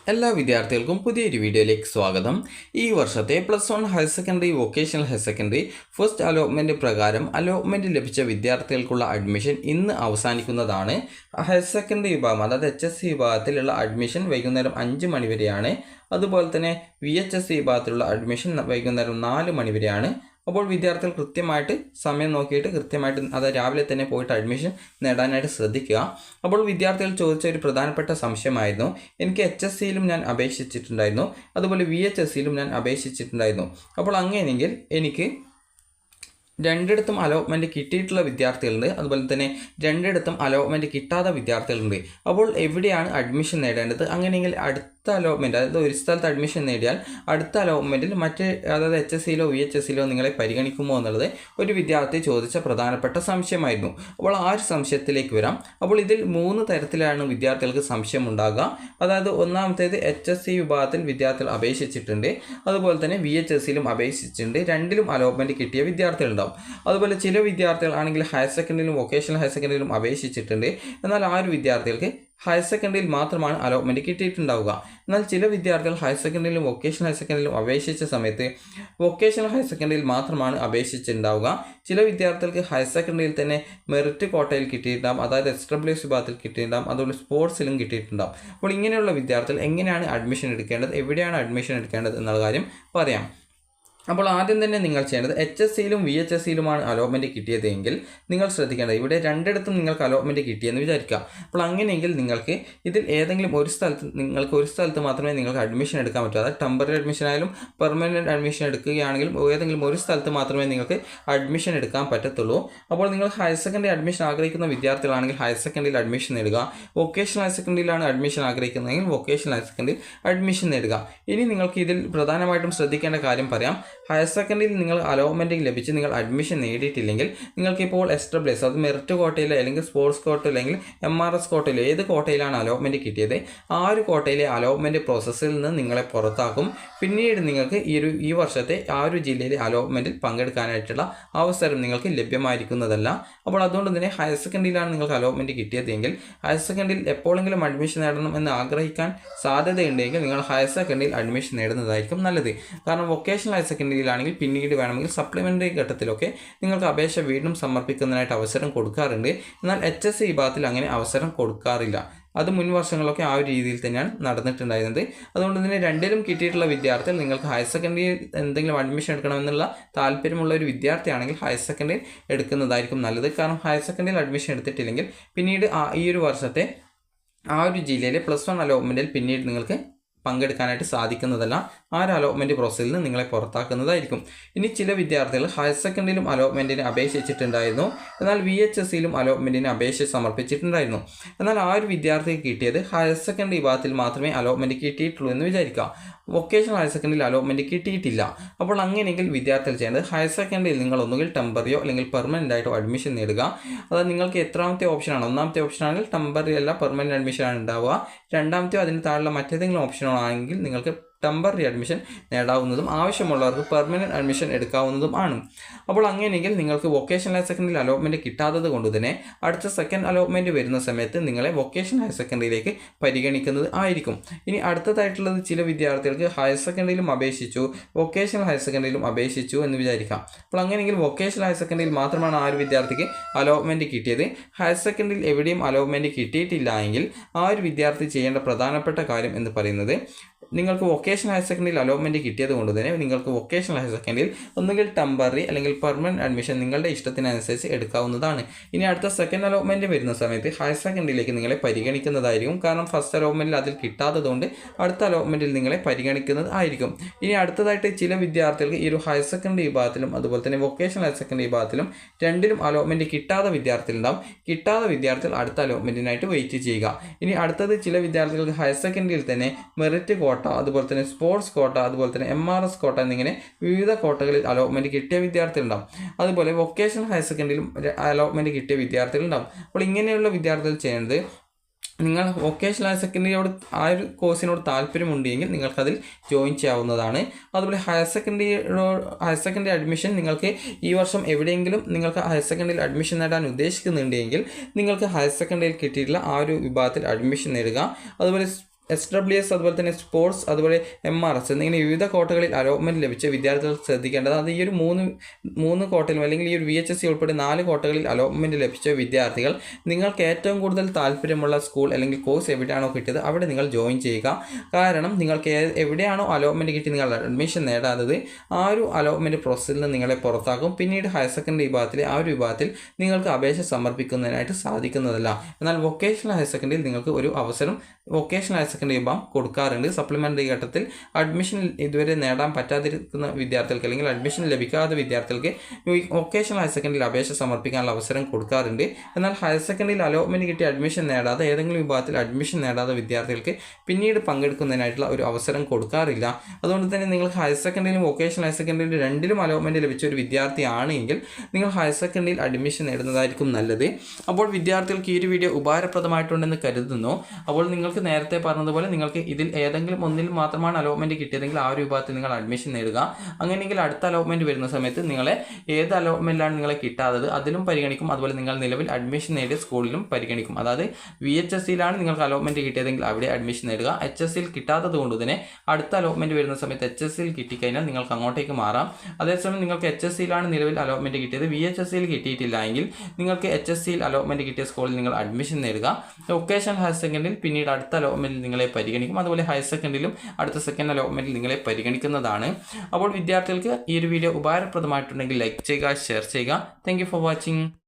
എല്ലാ വിദ്യാർത്ഥികൾക്കും പുതിയൊരു വീഡിയോയിലേക്ക് സ്വാഗതം. ഈ വർഷത്തെ +1 higher secondary, vocational higher secondary first allotment പ്രകാരം അലോട്ട്മെൻറ്റ് ലഭിച്ച വിദ്യാർത്ഥികൾക്കുള്ള അഡ്മിഷൻ ഇന്ന് അവസാനിക്കുന്നതാണ്. ഹയർ സെക്കൻഡറി വിഭാഗം, അതായത് HSC വിഭാഗത്തിലുള്ള അഡ്മിഷൻ വൈകുന്നേരം 5 മണി വരെയാണ്. അതുപോലെ തന്നെ VHSC വിഭാഗത്തിലുള്ള അഡ്മിഷൻ വൈകുന്നേരം 4 മണി വരെയാണ്. അപ്പോൾ വിദ്യാർത്ഥികൾ കൃത്യമായിട്ട് സമയം നോക്കിയിട്ട് കൃത്യമായിട്ട് അത് രാവിലെ തന്നെ പോയിട്ട് അഡ്മിഷൻ നേടാനായിട്ട് ശ്രദ്ധിക്കുക. അപ്പോൾ വിദ്യാർത്ഥികൾ ചോദിച്ച ഒരു പ്രധാനപ്പെട്ട സംശയമായിരുന്നു, എനിക്ക് HSCയിലും ഞാൻ അപേക്ഷിച്ചിട്ടുണ്ടായിരുന്നു, അതുപോലെ VHSCയിലും ഞാൻ അപേക്ഷിച്ചിട്ടുണ്ടായിരുന്നു. അപ്പോൾ അങ്ങനെയെങ്കിൽ എനിക്ക് രണ്ടിടത്തും അലോട്ട്മെൻറ്റ് കിട്ടിയിട്ടുള്ള വിദ്യാർത്ഥികളുണ്ട്, അതുപോലെ തന്നെ രണ്ടിടത്തും അലോട്ട്മെൻറ്റ് കിട്ടാത്ത വിദ്യാർത്ഥികളുണ്ട്. അപ്പോൾ എവിടെയാണ് അഡ്മിഷൻ നേടേണ്ടത്? അങ്ങനെയെങ്കിൽ അടുത്ത അലോട്ട്മെൻറ്റ്, അതായത് ഒരു സ്ഥലത്ത് അഡ്മിഷൻ നേടിയാൽ അടുത്ത അലോട്ട്മെൻറ്റിൽ അതായത് HSCയിലോ VHSCയിലോ നിങ്ങളെ പരിഗണിക്കുമോ എന്നുള്ളത് ഒരു വിദ്യാർത്ഥി ചോദിച്ച പ്രധാനപ്പെട്ട സംശയമായിരുന്നു. അപ്പോൾ ആ ഒരു സംശയത്തിലേക്ക് വരാം. അപ്പോൾ ഇതിൽ 3 തരത്തിലാണ് വിദ്യാർത്ഥികൾക്ക് സംശയം ഉണ്ടാകുക. അതായത് ഒന്നാമത്തേത് HSC വിഭാഗത്തിൽ വിദ്യാർത്ഥികൾ അപേക്ഷിച്ചിട്ടുണ്ട്, അതുപോലെ തന്നെ VHSCയിലും അപേക്ഷിച്ചിട്ടുണ്ട്, രണ്ടിലും അലോട്ട്മെൻറ്റ് കിട്ടിയ വിദ്യാർത്ഥികളുണ്ടാവും. അതുപോലെ ചില വിദ്യാർത്ഥികളാണെങ്കിൽ ഹയർ സെക്കൻഡറിയിലും വൊക്കേഷണൽ ഹയർ സെക്കൻഡറിയിലും അപേക്ഷിച്ചിട്ടുണ്ട്, എന്നാൽ ആ ഒരു വിദ്യാർത്ഥികൾക്ക് ഹയർ സെക്കൻഡറിയിൽ മാത്രമാണ് അലോട്ട്മെൻറ്റ് കിട്ടിയിട്ടുണ്ടാവുക. എന്നാൽ ചില വിദ്യാർത്ഥികൾ ഹയർ സെക്കൻഡറിയിലും വൊക്കേഷണൽ ഹയർ സെക്കൻഡറിയിലും അപേക്ഷിച്ച സമയത്ത് വൊക്കേഷണൽ ഹയർ സെക്കൻഡറിയിൽ മാത്രമാണ് അപേക്ഷിച്ചിട്ടുണ്ടാവുക. ചില വിദ്യാർത്ഥികൾക്ക് ഹയർ സെക്കൻഡറിയിൽ തന്നെ മെറിറ്റ് കോട്ടയിൽ കിട്ടിയിട്ടുണ്ടാകും, അതായത് SWS വിഭാഗത്തിൽ കിട്ടിയിട്ടുണ്ടാകും, അതുപോലെ സ്പോർട്സിലും കിട്ടിയിട്ടുണ്ടാകും. അപ്പോൾ ഇങ്ങനെയുള്ള വിദ്യാർത്ഥികൾ എങ്ങനെയാണ് അഡ്മിഷൻ എടുക്കേണ്ടത്, എവിടെയാണ് അഡ്മിഷൻ എടുക്കേണ്ടത് എന്നുള്ള കാര്യം പറയാം. അപ്പോൾ ആദ്യം തന്നെ നിങ്ങൾ ചെയ്യേണ്ടത്, HSCയിലും VHSCയിലുമാണ് അലോട്ട്മെൻറ്റ് കിട്ടിയതെങ്കിൽ നിങ്ങൾ ശ്രദ്ധിക്കേണ്ടത്, ഇവിടെ രണ്ടിടത്തും നിങ്ങൾക്ക് അലോട്ട്മെൻറ്റ് കിട്ടിയെന്ന് വിചാരിക്കുക. അപ്പോൾ അങ്ങനെയെങ്കിൽ നിങ്ങൾക്ക് ഇതിൽ ഏതെങ്കിലും ഒരു സ്ഥലത്ത് മാത്രമേ നിങ്ങൾക്ക് അഡ്മിഷൻ എടുക്കാൻ പറ്റൂ. അതായത് ടെമ്പററി അഡ്മിഷൻ ആയാലും പെർമനൻറ്റ് അഡ്മിഷൻ എടുക്കുകയാണെങ്കിലും ഏതെങ്കിലും ഒരു സ്ഥലത്ത് മാത്രമേ നിങ്ങൾക്ക് അഡ്മിഷൻ എടുക്കാൻ പറ്റത്തുള്ളൂ. അപ്പോൾ നിങ്ങൾ ഹയർ സെക്കൻഡറി അഡ്മിഷൻ ആഗ്രഹിക്കുന്ന വിദ്യാർത്ഥികളാണെങ്കിൽ ഹയർ സെക്കൻഡറിയിൽ അഡ്മിഷൻ നേടുക. വൊക്കേഷണൽ ഹയർ സെക്കൻഡറിയിലാണ് അഡ്മിഷൻ ആഗ്രഹിക്കുന്നതെങ്കിൽ വൊക്കേഷണൽ ഹയർ സെക്കൻഡറിയിൽ അഡ്മിഷൻ നേടുക. ഇനി നിങ്ങൾക്ക് ഇതിൽ പ്രധാനമായിട്ടും ശ്രദ്ധിക്കേണ്ട കാര്യം പറയാം. ഹയർ സെക്കൻഡറിയിൽ നിങ്ങൾ അലോട്ട്മെൻറ്റ് ലഭിച്ച് നിങ്ങൾ അഡ്മിഷൻ നേടിയിട്ടില്ലെങ്കിൽ നിങ്ങൾക്കിപ്പോൾ SWS, അത് മെറിറ്റ് കോട്ടയിലോ അല്ലെങ്കിൽ സ്പോർട്സ് കോട്ടയിലോ അല്ലെങ്കിൽ MRS കോട്ടയിലോ ഏത് കോട്ടയിലാണ് അലോട്ട്മെൻറ്റ് കിട്ടിയത് ആ ഒരു കോട്ടയിലെ അലോട്ട്മെൻറ്റ് പ്രോസസ്സിൽ നിന്ന് നിങ്ങളെ പുറത്താക്കും. പിന്നീട് നിങ്ങൾക്ക് ഈ വർഷത്തെ ആ ഒരു ജില്ലയിലെ അലോട്ട്മെൻറ്റിൽ പങ്കെടുക്കാനായിട്ടുള്ള അവസരം നിങ്ങൾക്ക് ലഭ്യമായിരിക്കുന്നതല്ല. അപ്പോൾ അതുകൊണ്ട് തന്നെ ഹയർ സെക്കൻഡറിയിലാണ് നിങ്ങൾക്ക് അലോട്ട്മെൻറ്റ് കിട്ടിയതെങ്കിൽ ഹയർ സെക്കൻഡറിയിൽ എപ്പോഴെങ്കിലും അഡ്മിഷൻ നേടണം എന്ന് ആഗ്രഹിക്കാൻ സാധ്യതയുണ്ടെങ്കിൽ നിങ്ങൾ ഹയർ സെക്കൻഡറിയിൽ അഡ്മിഷൻ നേടുന്നതായിരിക്കും നല്ലത്. കാരണം വൊക്കേഷണൽ ഹയർ സെക്കൻഡറിയിലാണെങ്കിൽ പിന്നീട് വേണമെങ്കിൽ സപ്ലിമെൻ്ററി ഘട്ടത്തിലൊക്കെ നിങ്ങൾക്ക് അപേക്ഷ വീണ്ടും സമർപ്പിക്കുന്നതിനായിട്ട് അവസരം കൊടുക്കാറുണ്ട്. എന്നാൽ HSC വിഭാഗത്തിൽ അങ്ങനെ അവസരം കൊടുക്കാറില്ല. അത് മുൻ വർഷങ്ങളൊക്കെ ആ ഒരു രീതിയിൽ തന്നെയാണ് നടന്നിട്ടുണ്ടായിരുന്നത്. അതുകൊണ്ട് തന്നെ രണ്ടിലും കിട്ടിയിട്ടുള്ള വിദ്യാർത്ഥികൾ നിങ്ങൾക്ക് ഹയർ സെക്കൻഡറിയിൽ എന്തെങ്കിലും അഡ്മിഷൻ എടുക്കണമെന്നുള്ള താല്പര്യമുള്ള ഒരു വിദ്യാർത്ഥിയാണെങ്കിൽ ഹയർ സെക്കൻഡറിയിൽ എടുക്കുന്നതായിരിക്കും നല്ലത്. കാരണം ഹയർ സെക്കൻഡറിയിൽ അഡ്മിഷൻ എടുത്തിട്ടില്ലെങ്കിൽ പിന്നീട് ഈ ഒരു വർഷത്തെ ആ ഒരു ജില്ലയിലെ +1 അലോട്ട്മെൻറ്റിൽ പിന്നീട് നിങ്ങൾക്ക് പങ്കെടുക്കാനായിട്ട് സാധിക്കുന്നതല്ല. ആ ഒരു അലോട്ട്മെൻറ്റ് പ്രോസസ്സിൽ നിന്ന് നിങ്ങളെ പുറത്താക്കുന്നതായിരിക്കും. ഇനി ചില വിദ്യാർത്ഥികൾ ഹയർ സെക്കൻഡറിയിലും അലോട്ട്മെൻറ്റിന് അപേക്ഷിച്ചിട്ടുണ്ടായിരുന്നു, എന്നാൽ VHSCയിലും അലോട്ട്മെൻറ്റിന് അപേക്ഷ സമർപ്പിച്ചിട്ടുണ്ടായിരുന്നു. എന്നാൽ ആ ഒരു വിദ്യാർത്ഥിക്ക് കിട്ടിയത് ഹയർ സെക്കൻഡറി വിഭാഗത്തിൽ മാത്രമേ അലോട്ട്മെൻറ്റ് കിട്ടിയിട്ടുള്ളൂ എന്ന് വിചാരിക്കുക. വൊക്കേഷണൽ ഹയർ സെക്കൻഡറിയിൽ അലോട്ട്മെൻറ്റ് കിട്ടിയിട്ടില്ല. അപ്പോൾ അങ്ങനെയെങ്കിൽ വിദ്യാർത്ഥികൾ ചെയ്യേണ്ടത് ഹയർ സെക്കൻഡറിയിൽ നിങ്ങൾ ഒന്നുകിൽ ടെമ്പററിയോ അല്ലെങ്കിൽ പെർമനൻ്റ് ആയിട്ടോ അഡ്മിഷൻ നേടുക. അതായത് നിങ്ങൾക്ക് എത്രാമത്തെ ഓപ്ഷനാണ്, ഒന്നാമത്തെ ഓപ്ഷനാണെങ്കിൽ ടെമ്പററി അല്ല പെർമനൻറ്റ് അഡ്മിഷനാണ് ഉണ്ടാവുക. രണ്ടാമത്തെയോ അതിന് താഴെയുള്ള മറ്റേതെങ്കിലും ഓപ്ഷനോ ആണെങ്കിൽ നിങ്ങൾക്ക് ടെമ്പററി അഡ്മിഷൻ നേടാവുന്നതും ആവശ്യമുള്ളവർക്ക് പെർമനൻറ്റ് അഡ്മിഷൻ എടുക്കാവുന്നതും ആണ്. അപ്പോൾ അങ്ങനെയെങ്കിൽ നിങ്ങൾക്ക് വൊക്കേഷണൽ ഹയർ സെക്കൻഡറിയിൽ അലോട്ട്മെൻറ്റ് കിട്ടാത്തത് കൊണ്ട് തന്നെ അടുത്ത സെക്കൻഡ് അലോട്ട്മെൻറ്റ് വരുന്ന സമയത്ത് നിങ്ങളെ വൊക്കേഷണൽ ഹയർ സെക്കൻഡറിയിലേക്ക് പരിഗണിക്കുന്നത് ആയിരിക്കും. ഇനി അടുത്തതായിട്ടുള്ളത്, ചില വിദ്യാർത്ഥികൾക്ക് ഹയർ സെക്കൻഡറിയിലും അപേക്ഷിച്ചു വൊക്കേഷണൽ ഹയർ സെക്കൻഡറിയിലും അപേക്ഷിച്ചു എന്ന് വിചാരിക്കാം. അപ്പോൾ അങ്ങനെയെങ്കിൽ വൊക്കേഷണൽ ഹയർ സെക്കൻഡറിയിൽ മാത്രമാണ് ആ ഒരു വിദ്യാർത്ഥിക്ക് അലോട്ട്മെൻറ്റ് കിട്ടിയത്. ഹയർ സെക്കൻഡറിയിൽ എവിടെയും അലോട്ട്മെൻറ്റ് കിട്ടിയിട്ടില്ല എങ്കിൽ ആ ഒരു വിദ്യാർത്ഥി ചെയ്യേണ്ട പ്രധാനപ്പെട്ട കാര്യം എന്ന് പറയുന്നത്, നിങ്ങൾക്ക് വൊക്കേഷണൽ ഹയർ സെക്കൻഡറിയിൽ അലോട്ട്മെൻറ്റ് കിട്ടിയത് കൊണ്ട് തന്നെ നിങ്ങൾക്ക് വൊക്കേഷണൽ ഹയർ സെക്കൻഡറിയിൽ ഒന്നുകിൽ ടെമ്പററി അല്ലെങ്കിൽ പെർമനൻറ്റ് അഡ്മിഷൻ നിങ്ങളുടെ ഇഷ്ടത്തിനനുസരിച്ച് എടുക്കാവുന്നതാണ്. ഇനി അടുത്ത സെക്കൻഡ് അലോട്ട്മെൻറ്റ് വരുന്ന സമയത്ത് ഹയർ സെക്കൻഡറിയിലേക്ക് നിങ്ങളെ പരിഗണിക്കുന്നതായിരിക്കും. കാരണം ഫസ്റ്റ് അലോട്ട്മെൻറ്റിൽ അതിൽ കിട്ടാത്തതുകൊണ്ട് അടുത്ത അലോട്ട്മെൻറ്റിൽ നിങ്ങളെ പരിഗണിക്കുന്നത് ആയിരിക്കും. ഇനി അടുത്തതായിട്ട് ചില വിദ്യാർത്ഥികൾക്ക് ഈ ഒരു ഹയർ സെക്കൻഡറി വിഭാഗത്തിലും അതുപോലെ തന്നെ വൊക്കേഷണൽ ഹയർ സെക്കൻഡറി വിഭാഗത്തിലും രണ്ടിലും അലോട്ട്മെൻറ്റ് കിട്ടാത്ത വിദ്യാർത്ഥികളുണ്ടാവും. കിട്ടാത്ത വിദ്യാർത്ഥികൾ അടുത്ത അലോട്ട്മെൻറ്റിനായിട്ട് വെയിറ്റ് ചെയ്യുക. ഇനി അടുത്തത്, ചില വിദ്യാർത്ഥികൾക്ക് ഹയർ സെക്കൻഡറിയിൽ തന്നെ മെറിറ്റ് കോട്ട, അതുപോലെ തന്നെ സ്പോർട്സ് കോട്ട, അതുപോലെ തന്നെ MRS കോട്ട എന്നിങ്ങനെ വിവിധ കോട്ടകളിൽ അലോട്ട്മെൻറ്റ് കിട്ടിയ വിദ്യാർത്ഥികളുണ്ടാവും. അതുപോലെ വൊക്കേഷണൽ ഹയർ സെക്കൻഡറിയിലും അലോട്ട്മെൻറ്റ് കിട്ടിയ വിദ്യാർത്ഥികളുണ്ടാവും. അപ്പോൾ ഇങ്ങനെയുള്ള വിദ്യാർത്ഥികൾ ചെയ്യേണ്ടത്, നിങ്ങൾ വൊക്കേഷണൽ ഹയർ സെക്കൻഡറിയോട് ആ ഒരു കോഴ്സിനോട് താല്പര്യമുണ്ടെങ്കിൽ നിങ്ങൾക്കതിൽ ജോയിൻ ചെയ്യാവുന്നതാണ്. അതുപോലെ ഹയർ സെക്കൻഡറി അഡ്മിഷൻ നിങ്ങൾക്ക് ഈ വർഷം എവിടെയെങ്കിലും നിങ്ങൾക്ക് ഹയർ സെക്കൻഡറിയിൽ അഡ്മിഷൻ നേടാൻ ഉദ്ദേശിക്കുന്നുണ്ടെങ്കിൽ നിങ്ങൾക്ക് ഹയർ സെക്കൻഡറിയിൽ കിട്ടിയിട്ടുള്ള ആ ഒരു വിഭാഗത്തിൽ അഡ്മിഷൻ നേടുക. അതുപോലെ SWS അതുപോലെ തന്നെ സ്പോർട്സ് അതുപോലെ MRS എന്നിങ്ങനെ വിവിധ കോട്ടകളിൽ അലോട്ട്മെൻറ്റ് ലഭിച്ച വിദ്യാർത്ഥികൾ ശ്രദ്ധിക്കേണ്ടത് അത് ഈ ഒരു മൂന്ന് കോട്ടയിലും അല്ലെങ്കിൽ ഈ ഒരു VHSC ഉൾപ്പെടെ 4 കോട്ടകളിൽ അലോട്ട്മെൻറ്റ് ലഭിച്ച വിദ്യാർത്ഥികൾ നിങ്ങൾക്ക് ഏറ്റവും കൂടുതൽ താല്പര്യമുള്ള സ്കൂൾ അല്ലെങ്കിൽ കോഴ്സ് എവിടെയാണോ കിട്ടിയത് അവിടെ നിങ്ങൾ ജോയിൻ ചെയ്യുക. കാരണം നിങ്ങൾക്ക് എവിടെയാണോ അലോട്ട്മെൻറ്റ് കിട്ടി നിങ്ങൾ അഡ്മിഷൻ നേടാത്തത് ആ ഒരു അലോട്ട്മെൻറ്റ് പ്രോസസ്സിൽ നിന്ന് നിങ്ങളെ പുറത്താക്കും. പിന്നീട് ഹയർ സെക്കൻഡറി വിഭാഗത്തിലെ ആ ഒരു വിഭാഗത്തിൽ നിങ്ങൾക്ക് അപേക്ഷ സമർപ്പിക്കുന്നതിനായിട്ട് സാധിക്കുന്നതല്ല. എന്നാൽ വൊക്കേഷണൽ ഹയർ സെക്കൻഡറിയിൽ നിങ്ങൾക്ക് ഒരു അവസരം വൊക്കേഷണൽ ഹയർ സെക്കൻഡറി വിഭാഗം കൊടുക്കാറുണ്ട്. സപ്ലിമെൻ്ററി ഘട്ടത്തിൽ അഡ്മിഷൻ ഇതുവരെ നേടാൻ പറ്റാതിരിക്കുന്ന വിദ്യാർത്ഥികൾക്ക് അല്ലെങ്കിൽ അഡ്മിഷൻ ലഭിക്കാത്ത വിദ്യാർത്ഥികൾക്ക് വൊക്കേഷണൽ ഹയർ സെക്കൻഡറിയിൽ അപേക്ഷ സമർപ്പിക്കാനുള്ള അവസരം കൊടുക്കാറുണ്ട്. എന്നാൽ ഹയർ സെക്കൻഡറിയിൽ അലോട്ട്മെൻറ്റ് കിട്ടി അഡ്മിഷൻ നേടാതെ ഏതെങ്കിലും വിഭാഗത്തിൽ അഡ്മിഷൻ നേടാത്ത വിദ്യാർത്ഥികൾക്ക് പിന്നീട് പങ്കെടുക്കുന്നതിനായിട്ടുള്ള ഒരു അവസരം കൊടുക്കാറില്ല. അതുകൊണ്ട് തന്നെ നിങ്ങൾ ഹയർ സെക്കൻഡറിയിലും വൊക്കേഷണൽ ഹയർ സെക്കൻഡറിയിലും രണ്ടിലും അലോട്ട്മെൻറ്റ് ലഭിച്ച ഒരു വിദ്യാർത്ഥിയാണെങ്കിൽ നിങ്ങൾ ഹയർ സെക്കൻഡറിയിൽ അഡ്മിഷൻ നേടുന്നതായിരിക്കും നല്ലത്. അപ്പോൾ വിദ്യാർത്ഥികൾക്ക് ഈ ഒരു വീഡിയോ ഉപകാരപ്രദമായിട്ടുണ്ടെന്ന് കരുതുന്നു. അപ്പോൾ നിങ്ങൾക്ക് നേരത്തെ പറഞ്ഞതുപോലെ നിങ്ങൾക്ക് ഇതിൽ ഏതെങ്കിലും ഒന്നിൽ മാത്രമാണ് അലോട്ട്മെൻറ്റ് കിട്ടിയതെങ്കിൽ ആ ഒരു വിഭാഗത്തിൽ നിങ്ങൾ അഡ്മിഷൻ നേടുക. അങ്ങനെയെങ്കിൽ അടുത്ത അലോട്ട്മെൻറ്റ് വരുന്ന സമയത്ത് നിങ്ങളെ ഏത് അലോട്ട്മെൻറ്റിലാണ് നിങ്ങളെ കിട്ടാത്തത് അതിലും പരിഗണിക്കും. അതുപോലെ നിങ്ങൾ നിലവിൽ അഡ്മിഷൻ നേടിയ സ്കൂളിലും പരിഗണിക്കും. അതായത് VHSCയിലാണ് നിങ്ങൾക്ക് അലോട്ട്മെൻറ്റ് കിട്ടിയതെങ്കിൽ അവിടെ അഡ്മിഷൻ നേടുക. HSCയിൽ കിട്ടാത്തത് കൊണ്ട് തന്നെ അടുത്ത അലോട്ട്മെൻറ്റ് വരുന്ന സമയത്ത് HSCയിൽ കിട്ടിക്കഴിഞ്ഞാൽ നിങ്ങൾക്ക് അങ്ങോട്ടേക്ക് മാറാം. അതേസമയം നിങ്ങൾക്ക് HSCയിലാണ് നിലവിൽ അലോട്ട്മെൻറ്റ് കിട്ടിയത്, VHSCയിൽ കിട്ടിയിട്ടില്ല എങ്കിൽ നിങ്ങൾക്ക് HSCയിൽ അലോട്ട്മെൻറ്റ് കിട്ടിയ സ്കൂളിൽ നിങ്ങൾ അഡ്മിഷൻ നേടുക. വൊക്കേഷണൽ ഹയർ സെക്കൻഡറിയിൽ പിന്നീട് അടുത്ത അലോട്ട്മെൻറ്റിൽ നിങ്ങളെ പരിഗണിക്കും. അതുപോലെ ഹയർ സെക്കൻഡറിയിലും അടുത്ത സെക്കൻഡ് അലോട്ട്മെൻറ്റിൽ നിങ്ങളെ പരിഗണിക്കുന്നതാണ്. അപ്പോൾ വിദ്യാർത്ഥികൾക്ക് ഈ ഒരു വീഡിയോ ഉപകാരപ്രദമായിട്ടുണ്ടെങ്കിൽ ലൈക്ക് ചെയ്യുക, ഷെയർ ചെയ്യുക. Thank you for watching.